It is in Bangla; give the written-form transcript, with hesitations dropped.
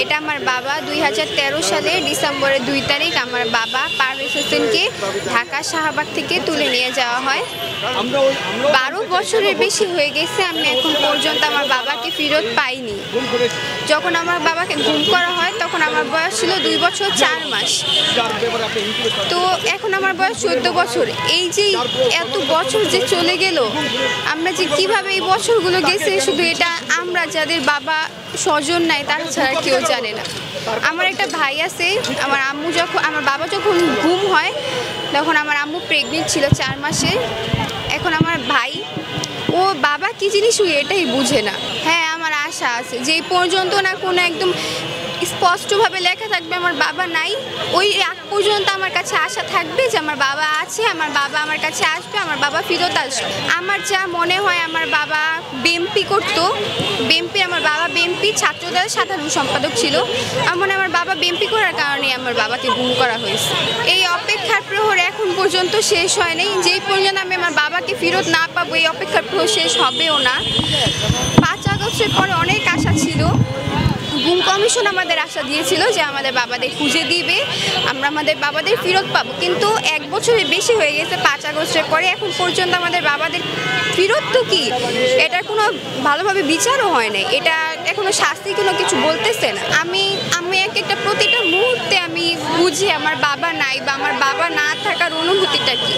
এটা আমার বাবা 2013 সালে ডিসেম্বরের 2 তারিখ আমার বাবা পারভেজ হোসেনকে ঢাকা শাহবাগ থেকে তুলে নিয়ে যাওয়া হয়। 12 বছরের বেশি হয়ে গেছে, আমি এখন পর্যন্ত আমার বাবাকে ফেরত পাইনি। যখন আমার বাবাকে গুম করা হয় তখন আমার বয়স ছিল 2 বছর 4 মাস। তো এখন আমার বয়স 14 বছর। এই যে এত বছর যে চলে গেল, আমরা যে কিভাবে এই বছরগুলো গেছে শুধু এটা আমরা যাদের বাবা স্বজন নাই তারা ছাড়া কেউ জানে না। আমার একটা ভাই আছে, আমার বাবা যখন গুম হয় তখন আমার আম্মু প্রেগনেন্ট ছিল 4 মাসে। এখন আমার ভাই ও বাবা কি জিনিস এটাই বুঝে না। হ্যাঁ, আমার আশা আছে যে পর্যন্ত না কোনো একদম স্পষ্টভাবে লেখা থাকবে আমার বাবা নাই, ওই আগ পর্যন্ত আমার কাছে আশা থাকবে যে আমার বাবা আছে, আমার বাবা আমার কাছে আসবে, আমার বাবা ফেরত আসবে। আমার যা মনে হয় আমার বাবা বিএমপি করতো, আমার বাবা বিএমপি ছাত্রদলের সাধারণ সম্পাদক ছিল। আমার বাবা বিএমপি করার কারণে আমার বাবাকে গুম করা হয়েছে। এই অপেক্ষার প্রহর এখন পর্যন্ত শেষ হয় নাই। যেই পর্যন্ত আমি আমার বাবাকে ফেরত না পাবো এই অপেক্ষার প্রহর শেষ হবেও না। 5 আগস্টের পরে অনেক আশা ছিল, গুম কমিশন আমাদের আশা দিয়েছিল যে আমাদের বাবাদের খুঁজে দিবে, আমরা আমাদের বাবাদের ফেরত পাবো, কিন্তু 1 বছরের বেশি হয়ে গেছে 5 আগস্টের পরে এখন পর্যন্ত আমাদের বাবাদের ফেরত তো কি, এটার কোনো ভালোভাবে বিচারও হয় নাই, এটা এখনো শাস্তি কোনো কিছু বলতেছে না। আমি একটা প্রতিটা মুহূর্তে আমি বুঝি আমার বাবা নাই বা আমার বাবা না থাকার অনুভূতিটা কি।